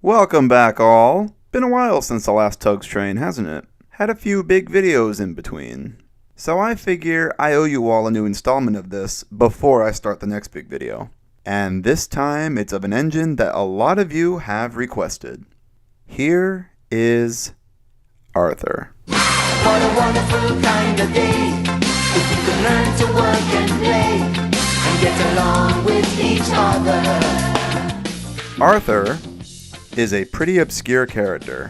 Welcome back, all. Been a while since the last Tugs train, hasn't it? Had a few big videos in between. So I figure I owe you all a new installment of this before I start the next big video. And this time it's of an engine that a lot of you have requested. Here is Arthur. What a wonderful kind of day if you can learn to work and play and get along with each other. Arthur is a pretty obscure character.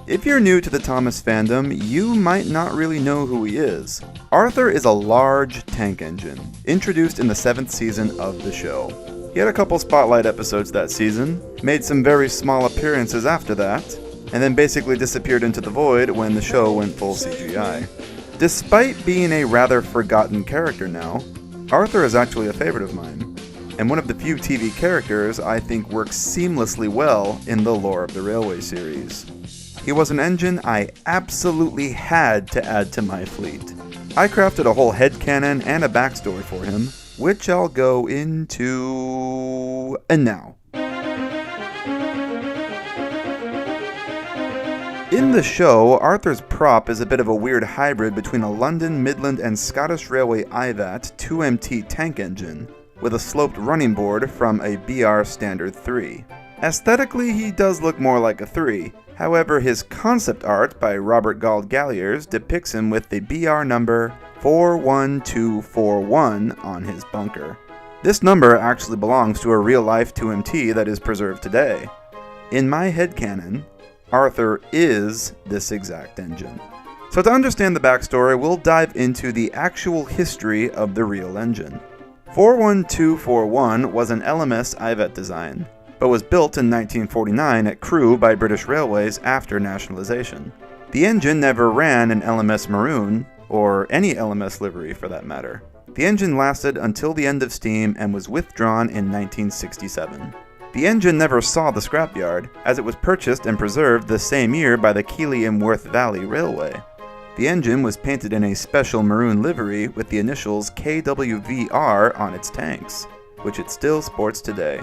If you're new to the Thomas fandom, you might not really know who he is. Arthur is a large tank engine, introduced in the 7th season of the show. He had a couple spotlight episodes that season, made some very small appearances after that, and then basically disappeared into the void when the show went full CGI. Despite being a rather forgotten character now, Arthur is actually a favorite of mine, and one of the few TV characters I think works seamlessly well in the lore of the Railway series. He was an engine I absolutely had to add to my fleet. I crafted a whole headcanon and a backstory for him, which I'll go into now. In the show, Arthur's prop is a bit of a weird hybrid between a London, Midland, and Scottish Railway IVAT 2MT tank engine with a sloped running board from a BR Standard 3. Aesthetically, he does look more like a 3, however his concept art by Robert Gauld Galliers depicts him with the BR number 41241 on his bunker. This number actually belongs to a real-life 2MT that is preserved today. In my headcanon, Arthur is this exact engine. So to understand the backstory, we'll dive into the actual history of the real engine. 41241 was an LMS IVAT design, but was built in 1949 at Crewe by British Railways after nationalization. The engine never ran an LMS maroon, or any LMS livery for that matter. The engine lasted until the end of steam and was withdrawn in 1967. The engine never saw the scrapyard, as it was purchased and preserved the same year by the Keighley and Worth Valley Railway. The engine was painted in a special maroon livery with the initials KWVR on its tanks, which it still sports today.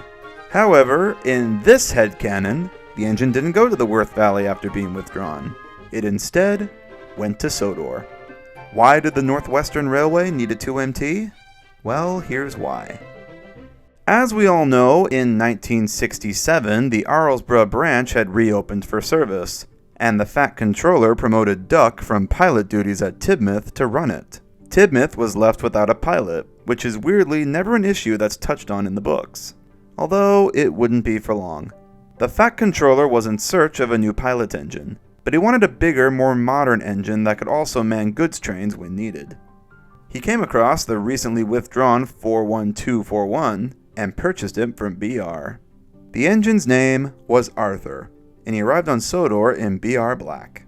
However, in this headcanon, the engine didn't go to the Worth Valley after being withdrawn. It instead went to Sodor. Why did the Northwestern Railway need a 2MT? Well, here's why. As we all know, in 1967, the Arlesborough branch had reopened for service, and the Fat Controller promoted Duck from pilot duties at Tidmouth to run it. Tidmouth was left without a pilot, which is weirdly never an issue that's touched on in the books. Although it wouldn't be for long. The Fat Controller was in search of a new pilot engine, but he wanted a bigger, more modern engine that could also man goods trains when needed. He came across the recently withdrawn 41241 and purchased it from BR. The engine's name was Arthur, and he arrived on Sodor in BR Black.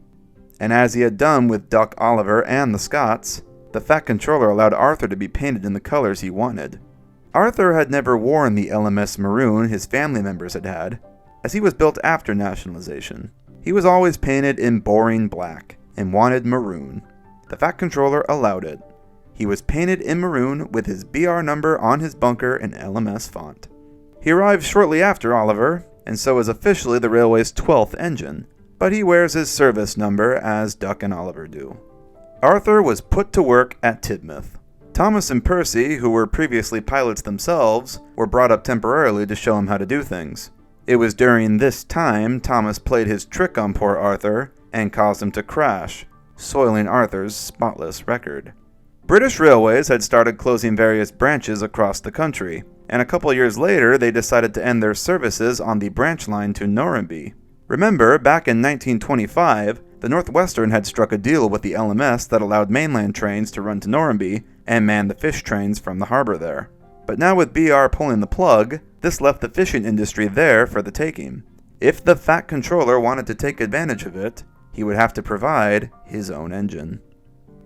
And as he had done with Duck Oliver and the Scots, the Fat Controller allowed Arthur to be painted in the colors he wanted. Arthur had never worn the LMS maroon his family members had had, as he was built after nationalization. He was always painted in boring black, and wanted maroon. The Fat Controller allowed it. He was painted in maroon with his BR number on his bunker in LMS font. He arrived shortly after Oliver, and so is officially the railway's 12th engine, but he wears his service number as Duck and Oliver do. Arthur was put to work at Tidmouth. Thomas and Percy, who were previously pilots themselves, were brought up temporarily to show him how to do things. It was during this time Thomas played his trick on poor Arthur and caused him to crash, soiling Arthur's spotless record. British Railways had started closing various branches across the country, and a couple years later they decided to end their services on the branch line to Norrumby. Remember, back in 1925, the Northwestern had struck a deal with the LMS that allowed mainland trains to run to Norrumby and man the fish trains from the harbor there. But now with BR pulling the plug, this left the fishing industry there for the taking. If the Fat Controller wanted to take advantage of it, he would have to provide his own engine.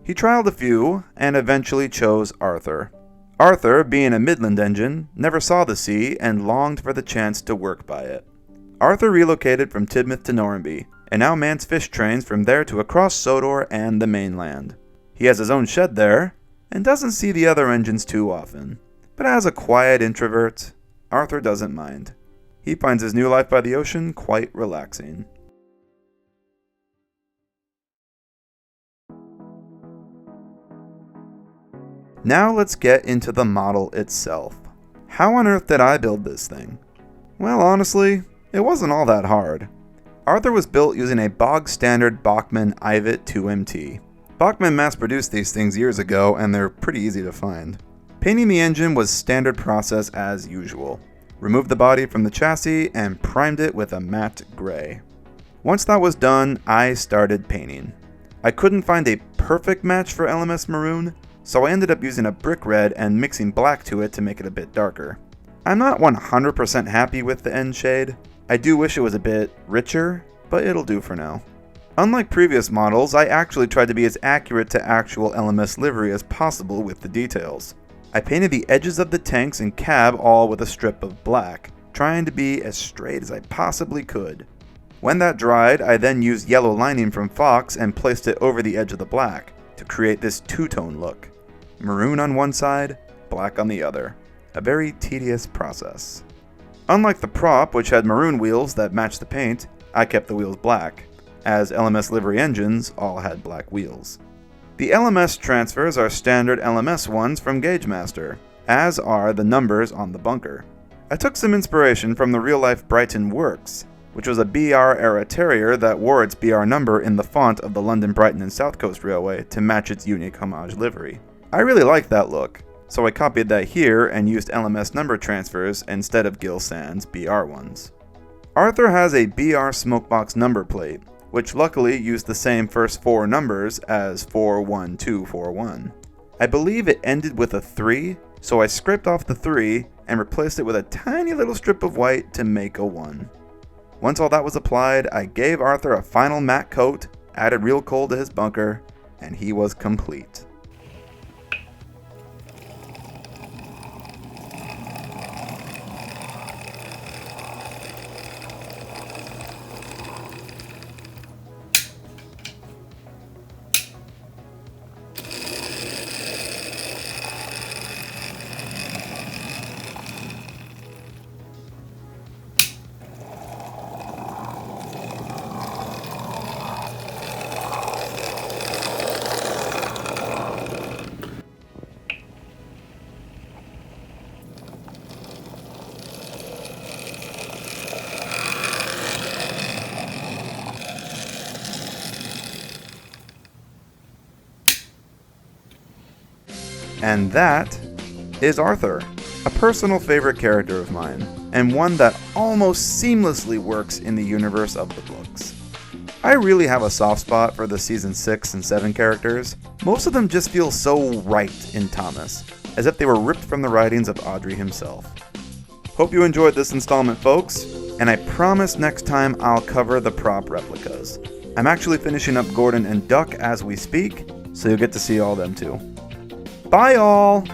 He trialed a few, and eventually chose Arthur. Arthur, being a Midland engine, never saw the sea and longed for the chance to work by it. Arthur relocated from Tidmouth to Norrumby, and now mans fish trains from there to across Sodor and the mainland. He has his own shed there, and doesn't see the other engines too often. But as a quiet introvert, Arthur doesn't mind. He finds his new life by the ocean quite relaxing. Now let's get into the model itself. How on earth did I build this thing? Well, honestly, it wasn't all that hard. Arthur was built using a bog-standard Bachmann Ivit 2MT. Bachmann mass-produced these things years ago, and they're pretty easy to find. Painting the engine was standard process as usual. Removed the body from the chassis and primed it with a matte gray. Once that was done, I started painting. I couldn't find a perfect match for LMS Maroon, so I ended up using a brick red and mixing black to it to make it a bit darker. I'm not 100% happy with the end shade. I do wish it was a bit richer, but it'll do for now. Unlike previous models, I actually tried to be as accurate to actual LMS livery as possible with the details. I painted the edges of the tanks and cab all with a strip of black, trying to be as straight as I possibly could. When that dried, I then used yellow lining from Fox and placed it over the edge of the black to create this two-tone look. Maroon on one side, black on the other. A very tedious process. Unlike the prop, which had maroon wheels that matched the paint, I kept the wheels black, as LMS livery engines all had black wheels. The LMS transfers are standard LMS ones from Gagemaster, as are the numbers on the bunker. I took some inspiration from the real-life Brighton Works, which was a BR-era Terrier that wore its BR number in the font of the London, Brighton and South Coast Railway to match its unique homage livery. I really liked that look, so I copied that here and used LMS number transfers instead of Gil Sand's BR ones. Arthur has a BR Smokebox number plate, which luckily used the same first four numbers as 41241. I believe it ended with a 3, so I scraped off the 3 and replaced it with a tiny little strip of white to make a 1. Once all that was applied, I gave Arthur a final matte coat, added real coal to his bunker, and he was complete. And that is Arthur, a personal favorite character of mine, and one that almost seamlessly works in the universe of the books. I really have a soft spot for the season 6 and 7 characters. Most of them just feel so right in Thomas, as if they were ripped from the writings of Audrey himself. Hope you enjoyed this installment, folks, and I promise next time I'll cover the prop replicas. I'm actually finishing up Gordon and Duck as we speak, so you'll get to see all them too. Bye all!